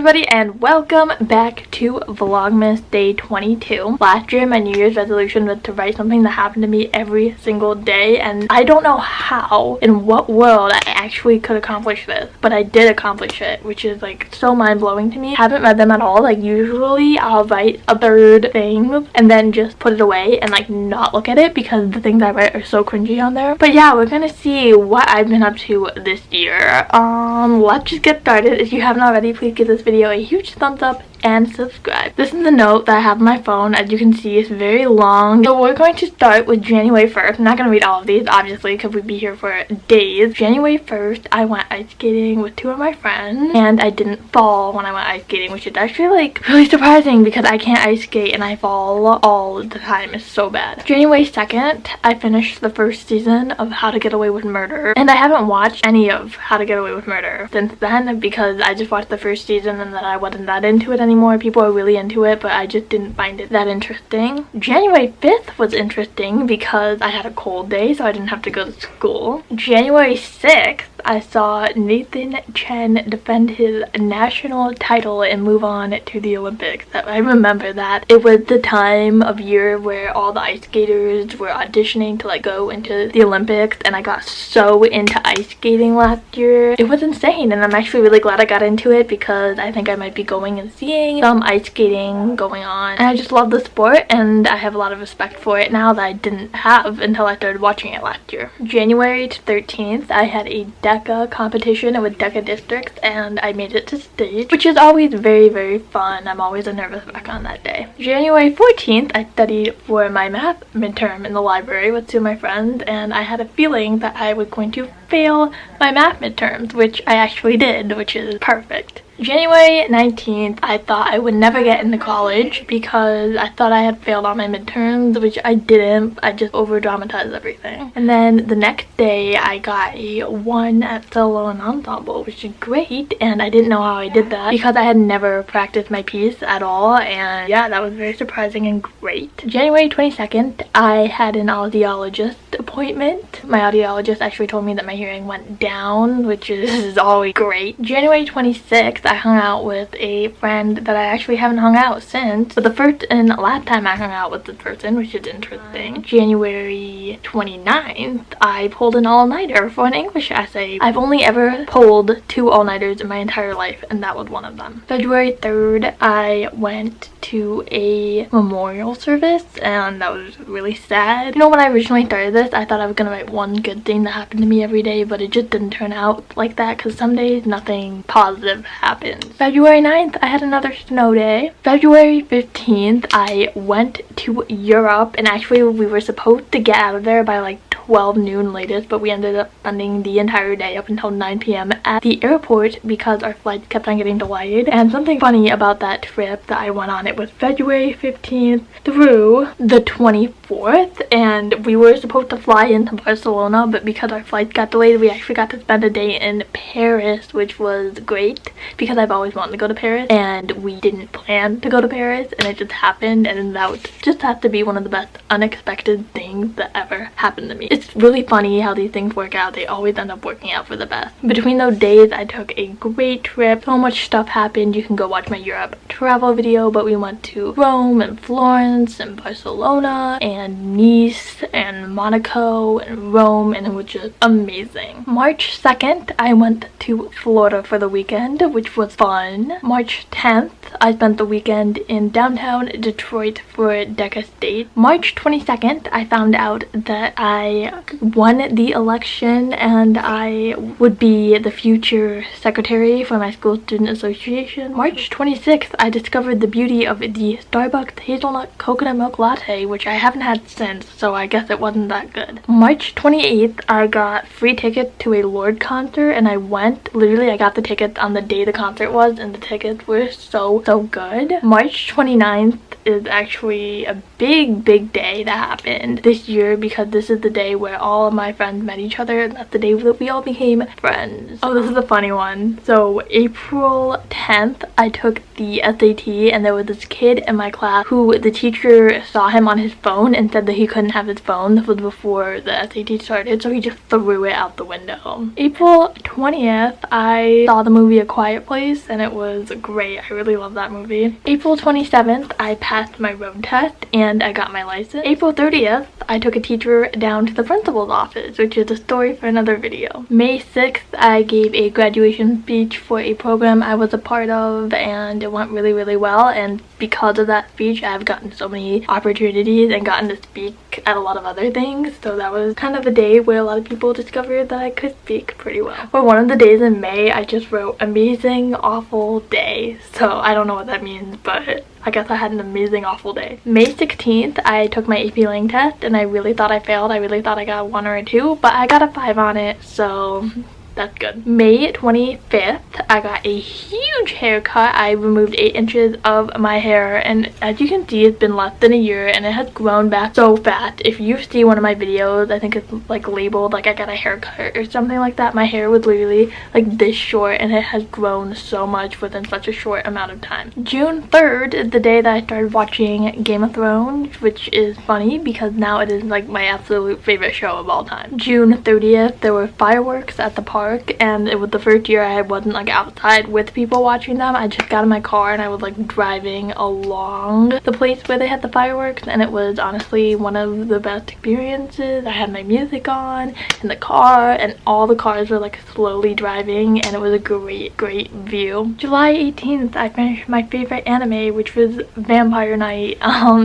everybody, and welcome back to Vlogmas Day 22. Last year, my New Year's resolution was to write something that happened to me every single day, and I don't know how, in what world I actually could accomplish this, but I did accomplish it, which is like so mind-blowing to me. Haven't read them at all. Like usually I'll write a third thing and then just put it away and like not look at it because the things I write are so cringy on there. But yeah, we're gonna see what I've been up to this year. Let's just get started. If you haven't already, please give this video a huge thumbs up and subscribe. This is the note that I have on my phone. As you can see, it's very long. So we're going to start with January 1st. I'm not going to read all of these, obviously, because we'd be here for days. January 1st, I went ice skating with two of my friends, and I didn't fall when I went ice skating, which is actually, like, really surprising because I can't ice skate and I fall all the time. It's so bad. January 2nd, I finished the first season of How to Get Away with Murder, and I haven't watched any of How to Get Away with Murder since then because I just watched the first season and then I wasn't that into it anymore. People are really into it, but I just didn't find it that interesting. January 5th was interesting because I had a cold day, so I didn't have to go to school. January 6th, I saw Nathan Chen defend his national title and move on to the Olympics. I remember that. It was the time of year where all the ice skaters were auditioning to like go into the Olympics, and I got so into ice skating last year. It was insane, and I'm actually really glad I got into it because I think I might be going and seeing some ice skating going on. And I just love the sport, and I have a lot of respect for it now that I didn't have until I started watching it last year. January 13th, I had a DECA competition with DECA districts, and I made it to stage, which is always very, very fun. I'm always a nervous wreck on that day. January 14th, I studied for my math midterm in the library with two of my friends, and I had a feeling that I was going to fail my math midterms, which I actually did, which is perfect. January 19th, I thought I would never get into college because I thought I had failed all my midterms, which I didn't. I just over-dramatized everything. And then the next day, I got a 1 at solo and ensemble, which is great, and I didn't know how I did that because I had never practiced my piece at all, and yeah, that was very surprising and great. January 22nd, I had an audiologist appointment. My audiologist actually told me that my hearing went down, which is always great. January 26th, I hung out with a friend that I actually haven't hung out since, but the first and last time I hung out with this person, which is interesting. January 29th, I pulled an all-nighter for an English essay. I've only ever pulled 2 all-nighters in my entire life, and that was one of them. February 3rd, I went to a memorial service, and that was really sad. You know, when I originally started this, I thought I was gonna write one good thing that happened to me every day, but it just didn't turn out like that because some days nothing positive happens. February 9th, I had another snow day. February 15th, I went to Europe, and actually we were supposed to get out of there by like 12 noon latest, but we ended up spending the entire day up until 9 p.m. at the airport because our flights kept on getting delayed. And something funny about that trip that I went on, it was February 15th through the 24th, and we were supposed to fly into Barcelona, but because our flights got delayed, we actually got to spend a day in Paris, which was great because I've always wanted to go to Paris, and we didn't plan to go to Paris, and it just happened, and that would just have to be one of the best unexpected things that ever happened to me. It's really funny how these things work out. They always end up working out for the best. Between those days, I took a great trip. So much stuff happened. You can go watch my Europe travel video, but we went to Rome and Florence and Barcelona and Nice and Monaco and Rome, and it was just amazing. March 2nd, I went to Florida for the weekend, which was fun. March 10th, I spent the weekend in downtown Detroit for DECA State. March 22nd, I found out that I won the election and I would be the future secretary for my school student association. March 26th, I discovered the beauty of the Starbucks hazelnut coconut milk latte, which I haven't had since, so I guess it wasn't that good. March 28th, I got free tickets to a Lorde concert, and I went. Literally, I got the tickets on the day the concert was, and the tickets were so good. March 29th, is actually a big day that happened this year, because this is the day where all of my friends met each other, and that's the day that we all became friends. Oh, this is a funny one. So April 10th, I took the SAT, and there was this kid in my class who the teacher saw him on his phone and said that he couldn't have his phone. This was before the SAT started, so he just threw it out the window. April 20th, I saw the movie A Quiet Place, and it was great. I really love that movie. April 27th, I passed my road test and I got my license. April 30th, I took a teacher down to the principal's office, which is a story for another video. May 6th, I gave a graduation speech for a program I was a part of, and it went really well, and because of that speech I've gotten so many opportunities and gotten to speak at a lot of other things, so that was kind of a day where a lot of people discovered that I could speak pretty well. For one of the days in May, I just wrote amazing awful day, so I don't know what that means, but I guess I had an amazing awful day. May 16th, I took my AP Lang test, and I really thought I failed. I really thought I got a 1 or a 2, but I got a 5 on it, so that's good. May 25th, I got a huge haircut. I removed 8 inches of my hair, and as you can see, it's been less than a year and it has grown back so fast. If you see one of my videos, I think it's like labeled like I got a haircut or something like that. My hair was literally like this short, and it has grown so much within such a short amount of time. June 3rd is the day that I started watching Game of Thrones, which is funny because now it is like my absolute favorite show of all time. June 30th, there were fireworks at the park, and it was the first year I wasn't like outside with people watching them. I just got in my car and I was like driving along the place where they had the fireworks, and it was honestly one of the best experiences. I had my music on in the car, and all the cars were like slowly driving, and it was a great view. July 18th, I finished my favorite anime, which was Vampire Night.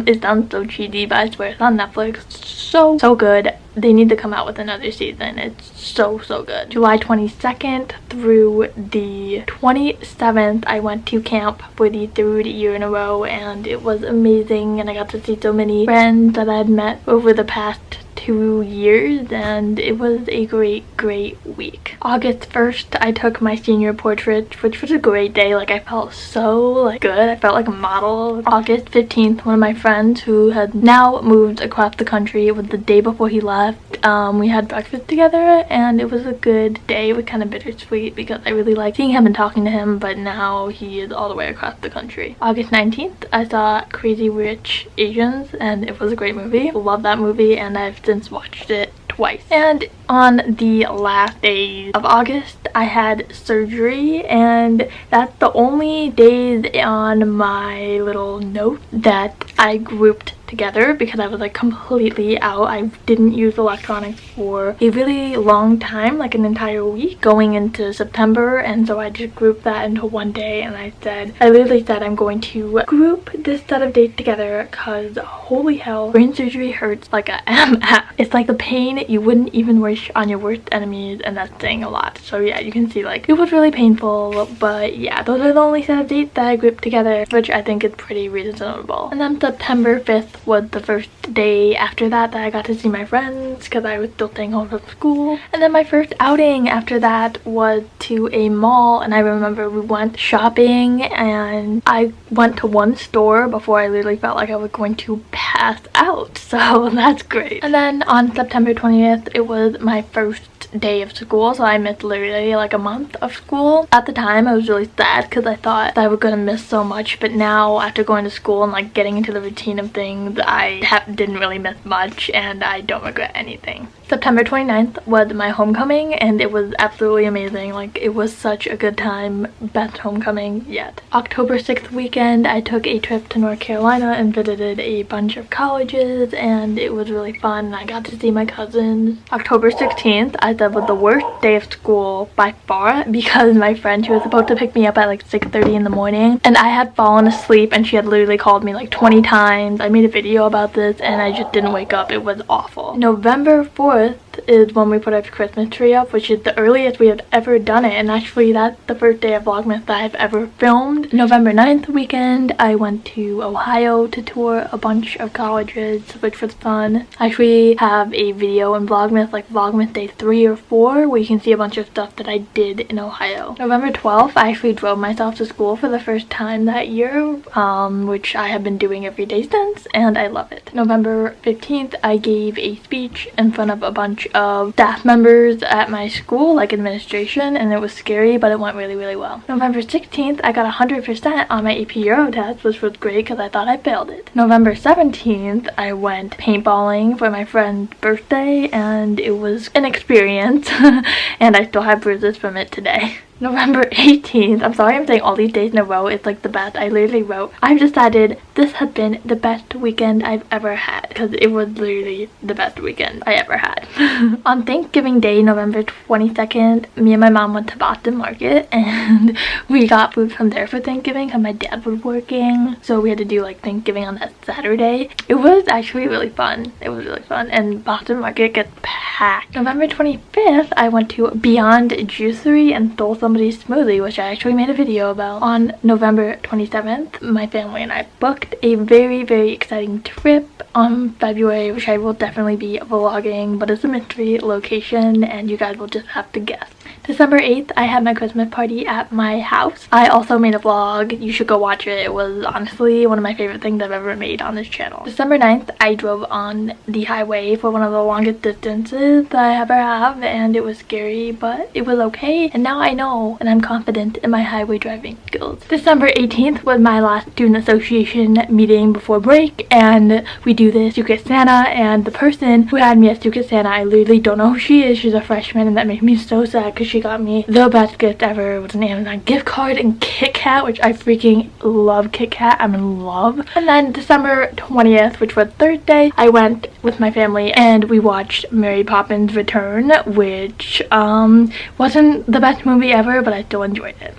It sounds so cheesy, but I swear it's on Netflix. So good. They need to come out with another season. It's so good. July 22nd through the 27th, I went to camp for the 3rd year in a row, and it was amazing, and I got to see so many friends that I had met over the past 2 years, and it was a great week. August 1st, I took my senior portrait, which was a great day. Like, I felt so like good. I felt like a model. August 15th, one of my friends who had now moved across the country, it was the day before he left. We had breakfast together, and it was a good day. It was kind of bittersweet because I really liked seeing him and talking to him, but now he is all the way across the country. August 19th, I saw Crazy Rich Asians, and it was a great movie. I love that movie, and I've since watched it twice. And on the last days of August, I had surgery, and that's the only days on my little note that I grouped together because I was like completely out. I didn't use electronics for a really long time, like an entire week going into September, and so I just grouped that into one day, and I literally said I'm going to group this set of dates together because holy hell, brain surgery hurts like a MF. It's like the pain you wouldn't even wish on your worst enemies, and that's saying a lot. So yeah, you can see like it was really painful, but yeah, those are the only set of dates that I grouped together, which I think is pretty reasonable. And then September 5th was the first day after that I got to see my friends because I was still staying home from school. And then my first outing after that was to a mall, and I remember we went shopping, and I went to one store before I literally felt like I was going to pass out, so that's great. And then on September 20th, it was my first day of school, so I missed literally like a month of school. At the time I was really sad because I thought that I was gonna miss so much, but now after going to school and like getting into the routine of things, I didn't really miss much, and I don't regret anything. September 29th was my homecoming, and it was absolutely amazing. Like, it was such a good time. Best homecoming yet. October 6th weekend, I took a trip to North Carolina and visited a bunch of colleges, and it was really fun, and I got to see my cousins. October 16th, I thought was the worst day of school by far because my friend, she was supposed to pick me up at like 6:30 in the morning, and I had fallen asleep, and she had literally called me like 20 times. I made a video about this, and I just didn't wake up. It was awful. November 4th, is when we put our Christmas tree up, which is the earliest we have ever done it, and actually that's the first day of Vlogmas that I've ever filmed. November 9th weekend, I went to Ohio to tour a bunch of colleges, which was fun. I actually have a video in Vlogmas, like Vlogmas day 3 or 4, where you can see a bunch of stuff that I did in Ohio. November 12th, I actually drove myself to school for the first time that year, which I have been doing every day since, and I love it. November 15th, I gave a speech in front of a bunch of staff members at my school, like administration, and it was scary, but it went really, really well. November 16th, I got 100% on my AP Euro test, which was great because I thought I failed it. November 17th, I went paintballing for my friend's birthday, and it was an experience, and I still have bruises from it today. November 18th, I'm sorry I'm saying all these days in a row, it's like the best. I literally wrote, I've decided this has been the best weekend I've ever had, because it was literally the best weekend I ever had. On Thanksgiving Day, November 22nd, me and my mom went to Boston Market, and we got food from there for Thanksgiving because my dad was working, so we had to do like Thanksgiving on that Saturday. It was actually really fun. It was really fun, and Boston Market gets packed. November 25th, I went to Beyond Juicery and stole somebody's smoothie, which I actually made a video about. On November 27th, my family and I booked a very, very exciting trip on February, which I will definitely be vlogging, but it's a mystery location and you guys will just have to guess. December 8th, I had my Christmas party at my house. I also made a vlog. You should go watch it. It was honestly one of my favorite things I've ever made on this channel. December 9th, I drove on the highway for one of the longest distances that I ever have, and it was scary, but it was okay. And now I know and I'm confident in my highway driving skills. December 18th was my last student association meeting before break, and we do this Secret Santa, and the person who had me as Secret Santa, I literally don't know who she is. She's a freshman, and that made me so sad because she got me the best gift ever. It was an Amazon gift card and Kit Kat, which I freaking love Kit Kat. I'm in love. And then December 20th, which was Thursday, I went with my family and we watched Mary Poppins Return, which wasn't the best movie ever, but I still enjoyed it.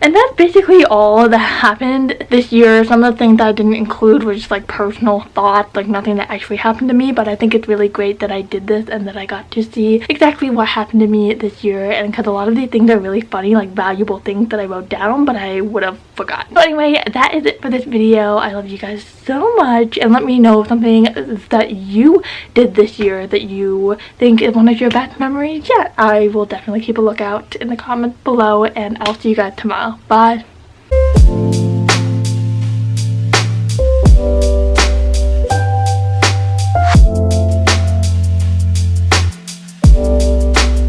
And that's basically all that happened this year. Some of the things that I didn't include were just like personal thoughts, like nothing that actually happened to me, but I think it's really great that I did this and that I got to see exactly what happened to me this year, and because a lot of these things are really funny, like valuable things that I wrote down, but I would have forgotten. But anyway, that is it for this video. I love you guys so much, and let me know something that you did this year that you think is one of your best memories yet. I will definitely keep a lookout in the comments below, and I'll see you guys tomorrow. Bye.